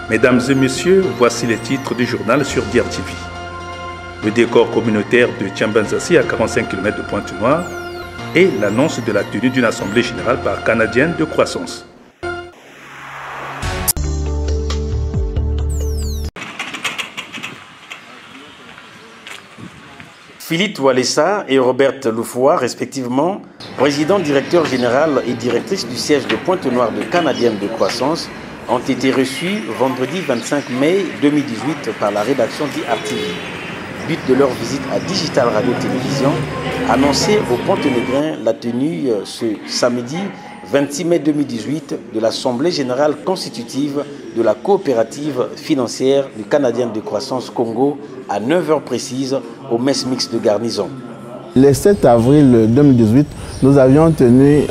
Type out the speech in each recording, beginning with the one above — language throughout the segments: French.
Mesdames et messieurs, voici les titres du journal sur DRTV. Le décor communautaire de Tiambanzassi à 45 km de Pointe-Noire et l'annonce de la tenue d'une assemblée générale par Canadienne de Croissance. Philippe Walesa et Robert Loufoua, respectivement, président, directeur général et directrice du siège de Pointe-Noire de Canadienne de Croissance, ont été reçus vendredi 25 mai 2018 par la rédaction d'IRTV. But de leur visite à Digital Radio Télévision, annoncer aux Pontenegrin la tenue ce samedi 26 mai 2018 de l'Assemblée générale constitutive de la coopérative financière du Canadien de Croissance Congo à 9h précises au mess mix de garnison. Le 7 avril 2018, nous avions tenu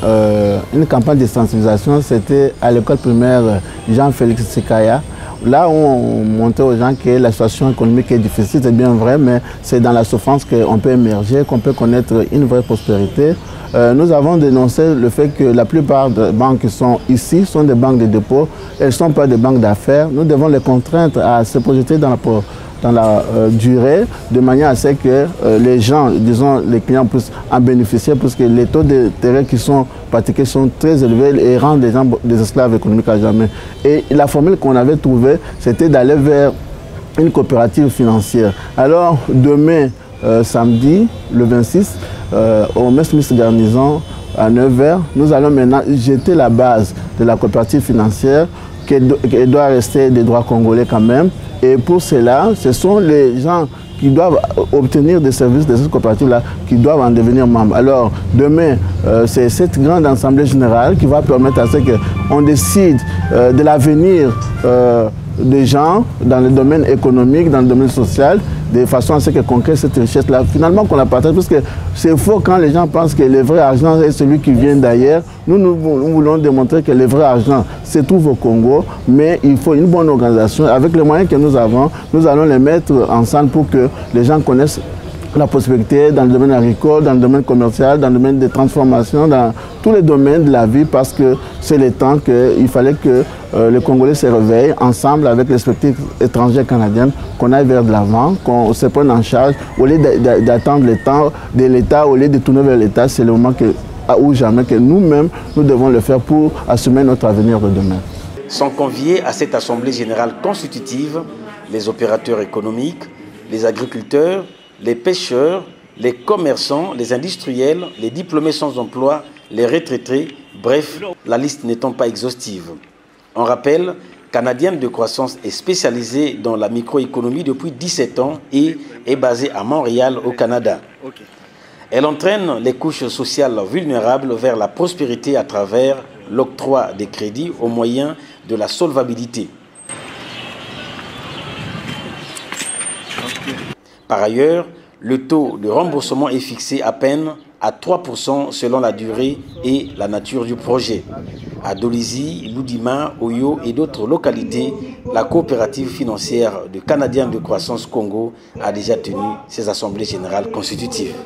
une campagne de sensibilisation, c'était à l'école primaire Jean-Félix Sekaya. Là où on montrait aux gens que la situation économique est difficile, c'est bien vrai, mais c'est dans la souffrance qu'on peut émerger, qu'on peut connaître une vraie prospérité. Nous avons dénoncé le fait que la plupart des banques qui sont ici sont des banques de dépôt, elles ne sont pas des banques d'affaires. Nous devons les contraindre à se projeter dans la durée, de manière à ce que les gens, disons les clients puissent en bénéficier, parce que les taux d'intérêt qui sont pratiqués sont très élevés et rendent les gens des esclaves économiques à jamais. Et la formule qu'on avait trouvée, c'était d'aller vers une coopérative financière. Alors demain, samedi, le 26, au mess mix garnison, à 9h, nous allons maintenant jeter la base de la coopérative financière, qui doit rester des droits congolais quand même. Et pour cela, ce sont les gens qui doivent obtenir des services de cette coopérative-là qui doivent en devenir membres. Alors, demain, c'est cette grande assemblée générale qui va permettre à ce qu'on décide de l'avenir des gens dans le domaine économique, dans le domaine social, de façon à ce qu'on crée cette richesse-là. Finalement, qu'on la partage, parce que c'est faux quand les gens pensent que le vrai argent est celui qui vient d'ailleurs. Nous voulons démontrer que le vrai argent se trouve au Congo, mais il faut une bonne organisation. Avec les moyens que nous avons, nous allons les mettre ensemble pour que les gens connaissent la prospérité dans le domaine agricole, dans le domaine commercial, dans le domaine des transformations, dans tous les domaines de la vie, parce que c'est le temps qu'il fallait que les Congolais se réveillent ensemble avec les spectacles étrangers canadiens, qu'on aille vers de l'avant, qu'on se prenne en charge, au lieu d'attendre le temps de l'État, au lieu de tourner vers l'État, c'est le moment ou jamais que nous-mêmes, nous devons le faire pour assumer notre avenir de demain. Sont conviés à cette Assemblée générale constitutive les opérateurs économiques, les agriculteurs, les pêcheurs, les commerçants, les industriels, les diplômés sans emploi, les retraités, bref, la liste n'étant pas exhaustive. On rappelle, Canadienne de Croissance est spécialisée dans la microéconomie depuis 17 ans et est basée à Montréal, au Canada. Elle entraîne les couches sociales vulnérables vers la prospérité à travers l'octroi des crédits au moyen de la solvabilité. Par ailleurs, le taux de remboursement est fixé à peine à 3% selon la durée et la nature du projet. À Dolizy, Loudima, Oyo et d'autres localités, la coopérative financière de Canadiens de Croissance Congo a déjà tenu ses assemblées générales constitutives.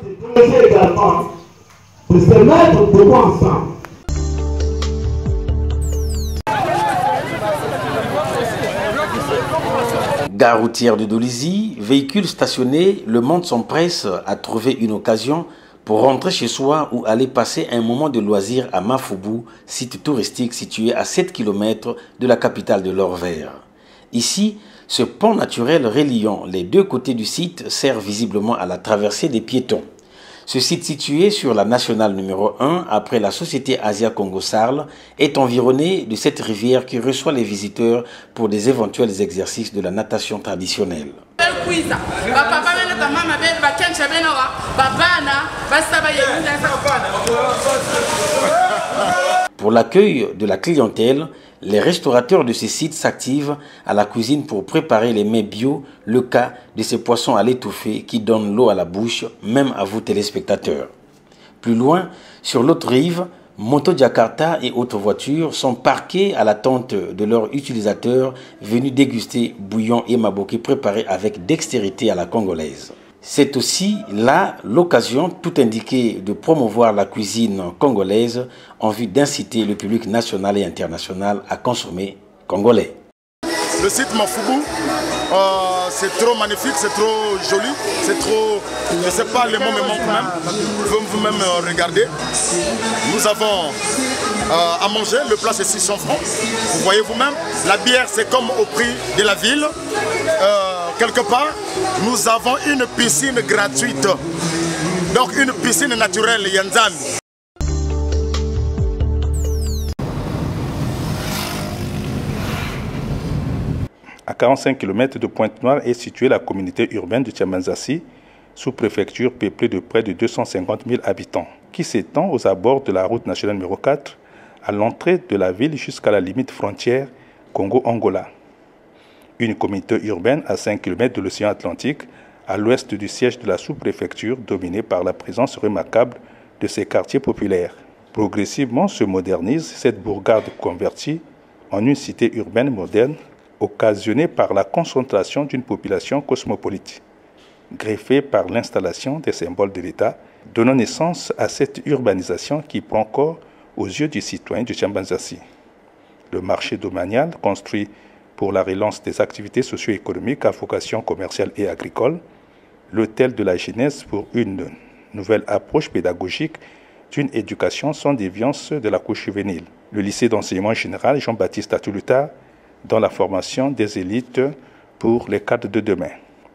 Gare routière de Dolizy, véhicules stationnés, le monde s'empresse à trouver une occasion pour rentrer chez soi ou aller passer un moment de loisir à Mafoubou, site touristique situé à 7 km de la capitale de l'Or-Vert. Ici, ce pont naturel reliant les deux côtés du site sert visiblement à la traversée des piétons. Ce site situé sur la nationale numéro 1 après la société Asia Congo Sarl est environné de cette rivière qui reçoit les visiteurs pour des éventuels exercices de la natation traditionnelle. Pour l'accueil de la clientèle, les restaurateurs de ces sites s'activent à la cuisine pour préparer les mets bio, le cas de ces poissons à l'étouffée qui donnent l'eau à la bouche, même à vous téléspectateurs. Plus loin, sur l'autre rive, Moto Jakarta et autres voitures sont parquées à l'attente de leurs utilisateurs venus déguster bouillon et maboké préparés avec dextérité à la congolaise. C'est aussi là l'occasion tout indiquée de promouvoir la cuisine congolaise en vue d'inciter le public national et international à consommer congolais. le site Mafoubou, c'est trop magnifique, c'est trop joli, c'est trop... Je ne sais pas, les mots me manquent même. Vous pouvez vous-même regarder. Nous avons à manger, le plat c'est 600 francs. Vous voyez vous-même, la bière c'est comme au prix de la ville. Quelque part, nous avons une piscine gratuite. Donc une piscine naturelle, Yanzan. À 45 km de Pointe-Noire est située la communauté urbaine de Tiambanzassi, sous-préfecture peuplée de près de 250 000 habitants, qui s'étend aux abords de la route nationale numéro 4, à l'entrée de la ville jusqu'à la limite frontière Congo-Angola. Une communauté urbaine à 5 km de l'océan Atlantique, à l'ouest du siège de la sous-préfecture, dominée par la présence remarquable de ses quartiers populaires. Progressivement se modernise cette bourgade convertie en une cité urbaine moderne, occasionnée par la concentration d'une population cosmopolite, greffée par l'installation des symboles de l'État, donnant naissance à cette urbanisation qui prend corps aux yeux du citoyen de Tiambanzassi. Le marché domanial, construit pour la relance des activités socio-économiques à vocation commerciale et agricole, l'hôtel de la jeunesse pour une nouvelle approche pédagogique d'une éducation sans déviance de la couche juvénile, le lycée d'enseignement général Jean-Baptiste Atuluta, dans la formation des élites pour les cadres de demain.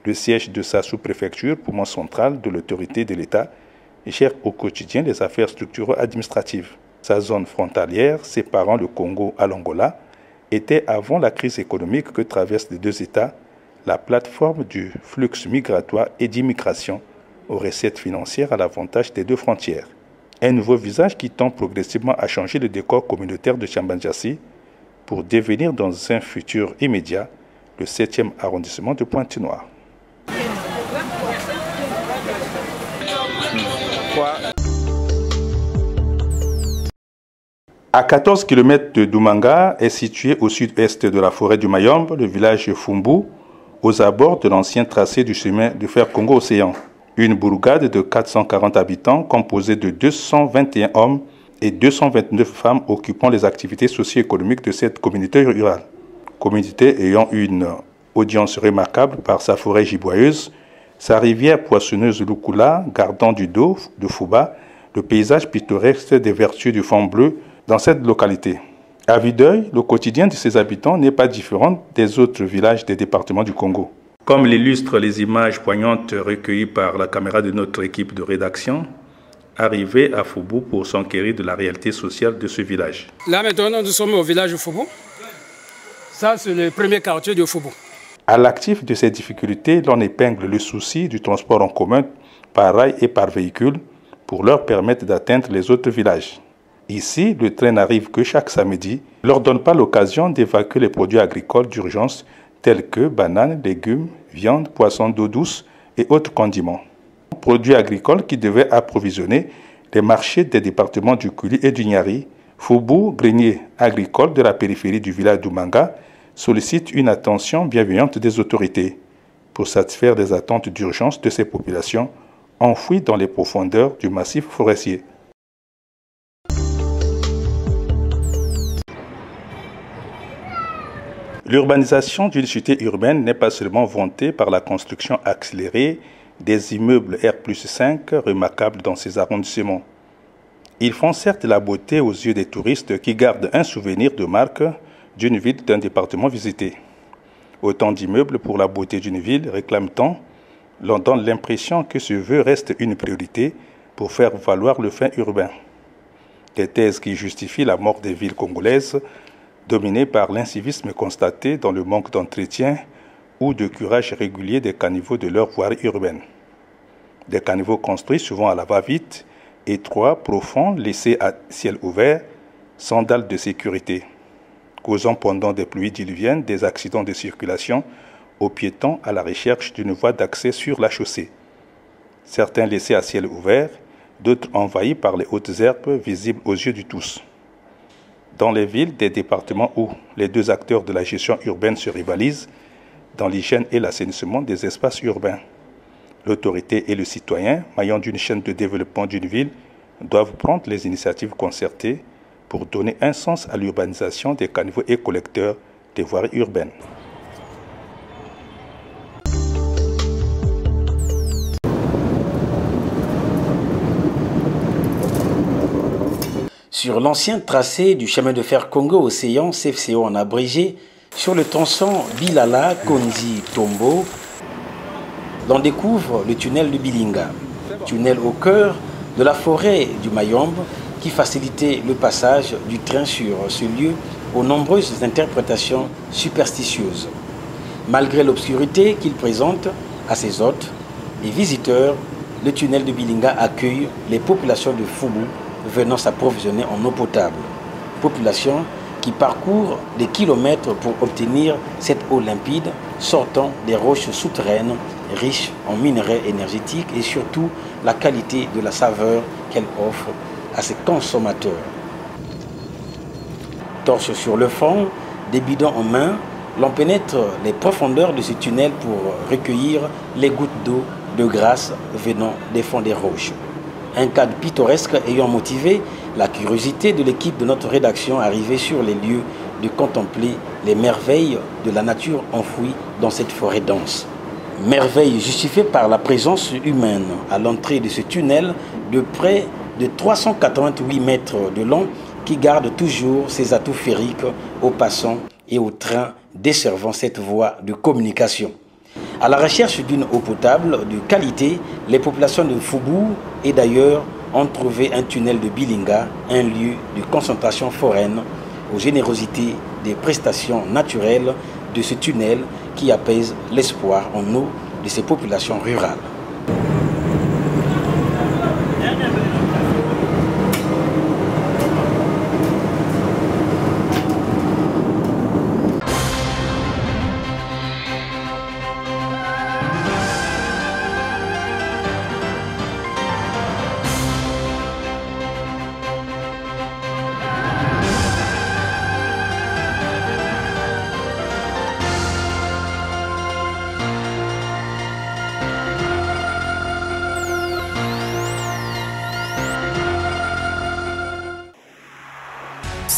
Le siège de sa sous-préfecture, poumon central de l'autorité de l'État, gère au quotidien les affaires structurelles administratives. Sa zone frontalière, séparant le Congo à l'Angola, était avant la crise économique que traversent les deux États, la plateforme du flux migratoire et d'immigration aux recettes financières à l'avantage des deux frontières. Un nouveau visage qui tend progressivement à changer le décor communautaire de Tiambanzassi, pour devenir dans un futur immédiat le 7e arrondissement de Pointe-Noire. À 14 km de Doumanga est situé au sud-est de la forêt du Mayombe, le village Fumbu, aux abords de l'ancien tracé du chemin de fer Congo-Océan. Une bourgade de 440 habitants composée de 221 hommes et 229 femmes occupant les activités socio-économiques de cette communauté rurale. Communauté ayant une audience remarquable par sa forêt giboyeuse, sa rivière poissonneuse Lukula, gardant du dos de Fouba, le paysage pittoresque des vertus du fond bleu dans cette localité. À vue d'œil, le quotidien de ses habitants n'est pas différent des autres villages des départements du Congo. Comme l'illustrent les images poignantes recueillies par la caméra de notre équipe de rédaction, arrivé à Foubou pour s'enquérir de la réalité sociale de ce village. Là maintenant, nous sommes au village de Foubou. Ça, c'est le premier quartier de Foubou. À l'actif de ces difficultés, l'on épingle le souci du transport en commun par rail et par véhicule pour leur permettre d'atteindre les autres villages. Ici, le train n'arrive que chaque samedi, ne leur donne pas l'occasion d'évacuer les produits agricoles d'urgence tels que bananes, légumes, viande, poissons d'eau douce et autres condiments. Produits agricoles qui devaient approvisionner les marchés des départements du Kuli et du Nyari, Foubou, grenier agricole de la périphérie du village d'Oumanga, sollicite une attention bienveillante des autorités pour satisfaire les attentes d'urgence de ces populations enfouies dans les profondeurs du massif forestier. L'urbanisation d'une cité urbaine n'est pas seulement vantée par la construction accélérée des immeubles R+5 remarquables dans ces arrondissements. Ils font certes la beauté aux yeux des touristes qui gardent un souvenir de marque d'une ville, d'un département visité. Autant d'immeubles pour la beauté d'une ville réclame-t-on, l'on donne l'impression que ce vœu reste une priorité pour faire valoir le fin urbain. Des thèses qui justifient la mort des villes congolaises, dominées par l'incivisme constaté dans le manque d'entretien ou de curage régulier des caniveaux de leur voirie urbaine. Des caniveaux construits souvent à la va-vite, étroits, profonds, laissés à ciel ouvert, sans dalle de sécurité, causant pendant des pluies diluviennes des accidents de circulation aux piétons à la recherche d'une voie d'accès sur la chaussée. Certains laissés à ciel ouvert, d'autres envahis par les hautes herbes visibles aux yeux de tous. Dans les villes des départements où les deux acteurs de la gestion urbaine se rivalisent, dans l'hygiène et l'assainissement des espaces urbains. L'autorité et le citoyen, maillon d'une chaîne de développement d'une ville, doivent prendre les initiatives concertées pour donner un sens à l'urbanisation des caniveaux et collecteurs des voiries urbaines. Sur l'ancien tracé du chemin de fer Congo-Océan, CFCO en abrégé, sur le tronçon Bilala-Konzi-Tombo, l'on découvre le tunnel de Bilinga, tunnel au cœur de la forêt du Mayombe qui facilitait le passage du train sur ce lieu aux nombreuses interprétations superstitieuses. Malgré l'obscurité qu'il présente à ses hôtes et visiteurs, le tunnel de Bilinga accueille les populations de Foubou venant s'approvisionner en eau potable. Population qui parcourent des kilomètres pour obtenir cette eau limpide sortant des roches souterraines riches en minerais énergétiques et surtout la qualité de la saveur qu'elle offre à ses consommateurs. Torche sur le front, des bidons en main, l'on pénètre les profondeurs de ce tunnel pour recueillir les gouttes d'eau de grâce venant des fonds des roches. Un cadre pittoresque ayant motivé la curiosité de l'équipe de notre rédaction arrivée sur les lieux de contempler les merveilles de la nature enfouies dans cette forêt dense. Merveille justifiée par la présence humaine à l'entrée de ce tunnel de près de 388 mètres de long qui garde toujours ses atouts ferriques aux passants et aux trains desservant cette voie de communication. À la recherche d'une eau potable de qualité, les populations de Foubou et d'ailleurs ont trouvé un tunnel de Bilinga, un lieu de concentration foraine, aux générosités des prestations naturelles de ce tunnel qui apaise l'espoir en eau de ces populations rurales.